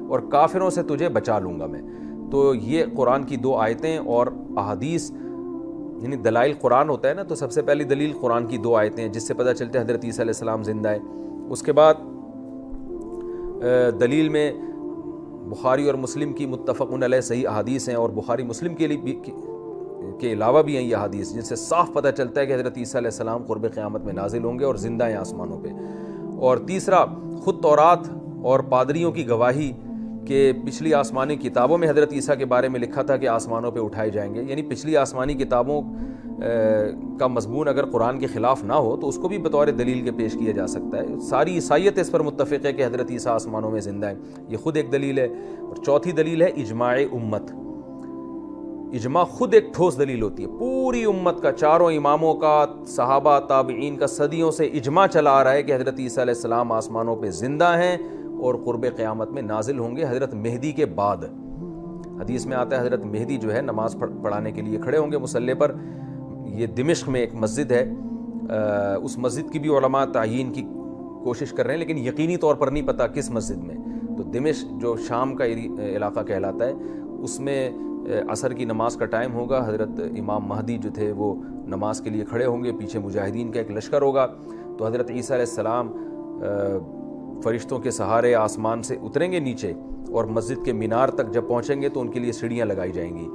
اور کافروں سے تجھے بچا لوں گا میں. تو یہ قرآن کی 2 آیتیں اور احادیث، یعنی دلائل قرآن ہوتا ہے نا، تو سب سے پہلی دلیل قرآن کی 2 آیتیں ہیں جس سے پتہ چلتا ہے حضرت عیسیٰ علیہ السلام زندہ ہے. اس کے بعد دلیل میں بخاری اور مسلم کی متفقun علیہ صحیح احادیث ہیں، اور بخاری مسلم کے علاوہ بھی ہیں یہ احادیث جن سے صاف پتہ چلتا ہے کہ حضرت عیسیٰ علیہ السلام قرب قیامت میں نازل ہوں گے اور زندہ ہیں آسمانوں پہ. اور تیسرا، خود تورات اور پادریوں کی گواہی کہ پچھلی آسمانی کتابوں میں حضرت عیسیٰ کے بارے میں لکھا تھا کہ آسمانوں پہ اٹھائے جائیں گے. یعنی پچھلی آسمانی کتابوں کا مضمون اگر قرآن کے خلاف نہ ہو تو اس کو بھی بطور دلیل کے پیش کیا جا سکتا ہے. ساری عیسائیت اس پر متفق ہے کہ حضرت عیسیٰ آسمانوں میں زندہ ہیں، یہ خود ایک دلیل ہے. اور چوتھی دلیل ہے اجماع امت. اجماع خود ایک ٹھوس دلیل ہوتی ہے. پوری امت کا، چاروں اماموں کا، صحابہ تابعین کا صدیوں سے اجماع چلا آ رہا ہے کہ حضرت عیسیٰ علیہ السلام آسمانوں پہ زندہ ہیں اور قرب قیامت میں نازل ہوں گے حضرت مہدی کے بعد. حدیث میں آتا ہے حضرت مہدی جو ہے نماز پڑھانے کے لیے کھڑے ہوں گے مصلی پر. یہ دمشق میں ایک مسجد ہے، اس مسجد کی بھی علماء تعیین کی کوشش کر رہے ہیں لیکن یقینی طور پر نہیں پتہ کس مسجد میں. تو دمشق جو شام کا علاقہ کہلاتا ہے، اس میں عصر کی نماز کا ٹائم ہوگا. حضرت امام مہدی جو تھے وہ نماز کے لیے کھڑے ہوں گے، پیچھے مجاہدین کا ایک لشکر ہوگا. تو حضرت عیسیٰ علیہ السلام فرشتوں کے سہارے آسمان سے اتریں گے نیچے، اور مسجد کے مینار تک جب پہنچیں گے تو ان کے لیے سیڑھیاں لگائی جائیں گی.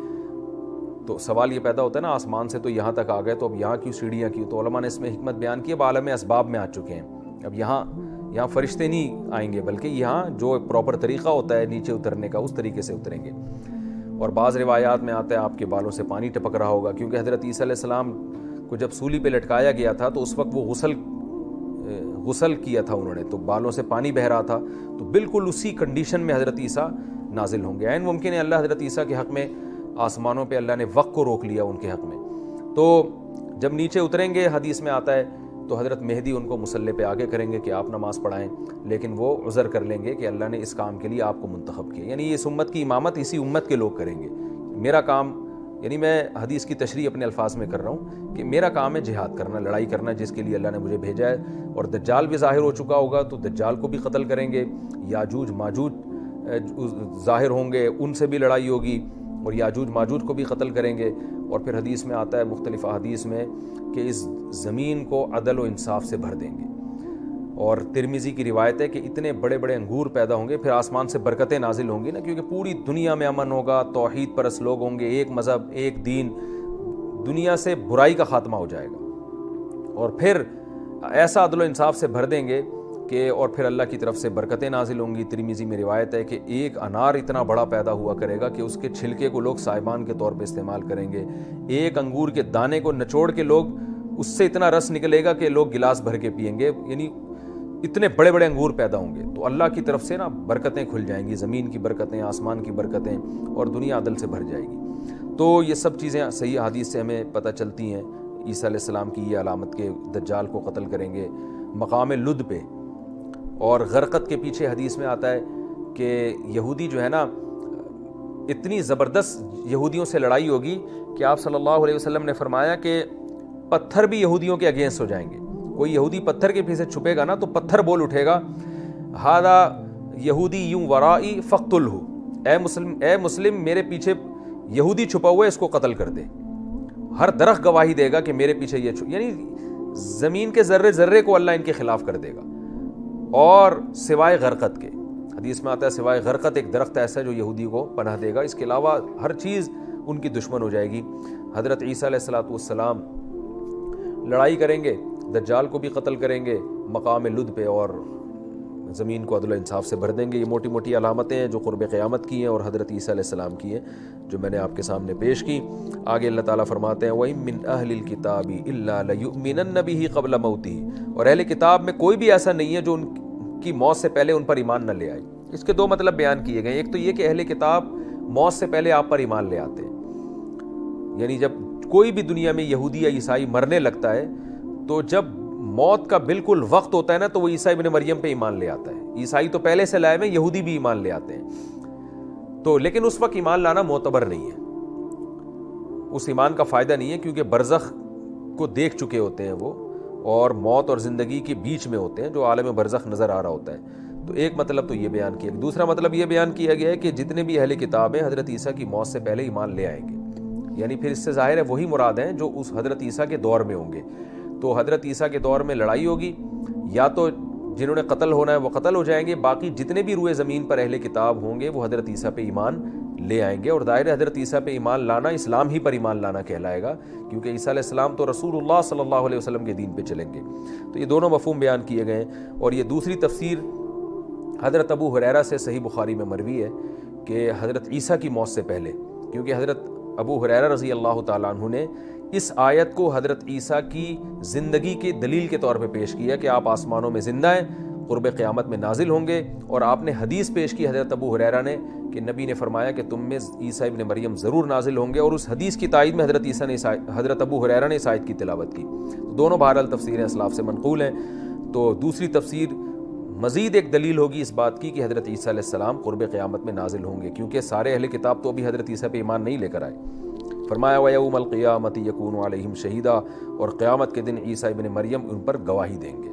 تو سوال یہ پیدا ہوتا ہے نا، آسمان سے تو یہاں تک آ گئے تو اب یہاں کیوں سیڑھیاں کیوں؟ تو علماء نے اس میں حکمت بیان کی. اب عالم اسباب میں آ چکے ہیں، اب یہاں فرشتے نہیں آئیں گے بلکہ یہاں جو پراپر طریقہ ہوتا ہے نیچے اترنے کا اس طریقے سے اتریں گے. اور بعض روایات میں آتا ہے آپ کے بالوں سے پانی ٹپک رہا ہوگا، کیونکہ حضرت عیسیٰ علیہ السلام کو جب سولی پہ لٹکایا گیا تھا تو اس وقت وہ غسل کیا تھا انہوں نے، تو بالوں سے پانی بہہ رہا تھا. تو بالکل اسی کنڈیشن میں حضرت عیسیٰ نازل ہوں گے. عین ممکن ہے اللہ حضرت عیسیٰ کے حق میں آسمانوں پہ اللہ نے وقت کو روک لیا ان کے حق میں. تو جب نیچے اتریں گے حدیث میں آتا ہے تو حضرت مہدی ان کو مصلی پہ آگے کریں گے کہ آپ نماز پڑھائیں، لیکن وہ عذر کر لیں گے کہ اللہ نے اس کام کے لیے آپ کو منتخب کیا. یعنی اس امت کی امامت اسی امت کے لوگ کریں گے. میرا کام، یعنی میں حدیث کی تشریح اپنے الفاظ میں کر رہا ہوں کہ میرا کام ہے جہاد کرنا، لڑائی کرنا جس کے لیے اللہ نے مجھے بھیجا ہے. اور دجال بھی ظاہر ہو چکا ہوگا تو دجال کو بھی قتل کریں گے. یاجوج ماجوج ظاہر ہوں گے، ان سے بھی لڑائی ہوگی، اور یاجوج ماجوج کو بھی قتل کریں گے. اور پھر حدیث میں آتا ہے مختلف احادیث میں کہ اس زمین کو عدل و انصاف سے بھر دیں گے. اور ترمذی کی روایت ہے کہ اتنے بڑے بڑے انگور پیدا ہوں گے، پھر آسمان سے برکتیں نازل ہوں گی نا، کیونکہ پوری دنیا میں امن ہوگا، توحید پرست لوگ ہوں گے، ایک مذہب، ایک دین، دنیا سے برائی کا خاتمہ ہو جائے گا. اور پھر ایسا عدل و انصاف سے بھر دیں گے کہ اور پھر اللہ کی طرف سے برکتیں نازل ہوں گی. ترمذی میں روایت ہے کہ ایک انار اتنا بڑا پیدا ہوا کرے گا کہ اس کے چھلکے کو لوگ سائبان کے طور پہ استعمال کریں گے. ایک انگور کے دانے کو نچوڑ کے لوگ، اس سے اتنا رس نکلے گا کہ لوگ گلاس بھر کے پئیں گے. یعنی اتنے بڑے بڑے انگور پیدا ہوں گے. تو اللہ کی طرف سے نا برکتیں کھل جائیں گی، زمین کی برکتیں، آسمان کی برکتیں، اور دنیا عدل سے بھر جائے گی. تو یہ سب چیزیں صحیح حدیث سے ہمیں پتہ چلتی ہیں. عیسیٰ علیہ السلام کی یہ علامت کہ دجال کو قتل کریں گے مقام لد پہ. اور غرقت کے پیچھے حدیث میں آتا ہے کہ یہودی جو ہے نا، اتنی زبردست یہودیوں سے لڑائی ہوگی کہ آپ صلی اللہ علیہ وسلم نے فرمایا کہ پتھر بھی یہودیوں کے اگینسٹ ہو جائیں گے. کوئی یہودی پتھر کے پیچھے چھپے گا نا تو پتھر بول اٹھے گا، ہذا یہودی یوں ورائی فقتلہ، اے مسلم میرے پیچھے یہودی چھپا ہوا ہے، اس کو قتل کر دے. ہر درخت گواہی دے گا کہ میرے پیچھے یہ یعنی زمین کے ذرے ذرے کو اللہ ان کے خلاف کر دے گا. اور سوائے غرقت کے، حدیث میں آتا ہے سوائے غرقت ایک درخت ایسا ہے جو یہودی کو پناہ دے گا، اس کے علاوہ ہر چیز ان کی دشمن ہو جائے گی. حضرت عیسیٰ علیہ السلام لڑائی کریں گے، دجال کو بھی قتل کریں گے مقام لد پہ، اور زمین کو عدل و انصاف سے بھر دیں گے. یہ موٹی موٹی علامتیں ہیں جو قرب قیامت کی ہیں اور حضرت عیسیٰ علیہ السلام کی ہیں، جو میں نے آپ کے سامنے پیش کی. آگے اللہ تعالیٰ فرماتے ہیں وَإِن مِّنْ أَهْلِ الْكِتَابِ إِلَّا لَيُؤْمِنَنَّ بِهِ قَبْلَ مَوْتِهِ، اور اہل کتاب میں کوئی بھی ایسا نہیں ہے جو ان کی موت سے پہلے ان پر ایمان نہ لے آئے. اس کے دو مطلب بیان کیے گئے. ایک تو یہ کہ اہل کتاب موت سے پہلے آپ پر ایمان لے آتے ہیں، یعنی جب کوئی بھی دنیا میں یہودی یا عیسائی مرنے لگتا ہے تو جب موت کا بالکل وقت ہوتا ہے نا تو وہ عیسیٰ ابن مریم پہ ایمان لے آتا ہے. عیسائی تو پہلے سے لائے ہوئے، یہودی بھی ایمان لے آتے ہیں. تو لیکن اس وقت ایمان لانا معتبر نہیں ہے، اس ایمان کا فائدہ نہیں ہے، کیونکہ برزخ کو دیکھ چکے ہوتے ہیں وہ، اور موت اور زندگی کے بیچ میں ہوتے ہیں، جو عالم برزخ نظر آ رہا ہوتا ہے. تو ایک مطلب تو یہ بیان کیا، دوسرا مطلب یہ بیان کیا گیا ہے کہ جتنے بھی اہل کتاب ہیں حضرت عیسیٰ کی موت سے پہلے ایمان لے آئیں گے، یعنی پھر اس سے ظاہر ہے وہی مراد ہیں جو اس حضرت عیسیٰ کے دور میں ہوں گے۔ تو حضرت عیسیٰ کے دور میں لڑائی ہوگی، یا تو جنہوں نے قتل ہونا ہے وہ قتل ہو جائیں گے، باقی جتنے بھی روئے زمین پر اہل کتاب ہوں گے وہ حضرت عیسیٰ پہ ایمان لے آئیں گے۔ اور ظاہر حضرت عیسیٰ پہ ایمان لانا اسلام ہی پر ایمان لانا کہلائے گا، کیونکہ عیسیٰ علیہ السلام تو رسول اللہ صلی اللہ علیہ وسلم کے دین پہ چلیں گے۔ تو یہ دونوں مفہوم بیان کیے گئے ہیں۔ اور یہ دوسری تفسیر حضرت ابو ہریرہ سے صحیح بخاری میں مروی ہے کہ حضرت عیسیٰ کی موت سے پہلے، کیونکہ حضرت ابو ہریرہ رضی اللہ تعالیٰ عنہ نے اس آیت کو حضرت عیسیٰ کی زندگی کے دلیل کے طور پہ پیش کیا کہ آپ آسمانوں میں زندہ ہیں، قرب قیامت میں نازل ہوں گے۔ اور آپ نے حدیث پیش کی حضرت ابو ہریرہ نے کہ نبی نے فرمایا کہ تم میں عیسیٰ ابن مریم ضرور نازل ہوں گے، اور اس حدیث کی تائید میں حضرت ابو ہریرہ نے اس آیت کی تلاوت کی۔ دونوں بہرحال تفسیریں اسلاف سے منقول ہیں۔ تو دوسری تفسیر مزید ایک دلیل ہوگی اس بات کی کہ حضرت عیسیٰ علیہ السلام قرب قیامت میں نازل ہوں گے، کیونکہ سارے اہل کتاب تو ابھی حضرت عیسیٰ پہ ایمان نہیں لے کر آئے۔ فرمایا وَيَوْمَ الْقِيَامَةِ يَكُونُ عَلَيْهِمْ شَهِيدًا، اور قیامت کے دن عیسیٰ ابن مریم ان پر گواہی دیں گے۔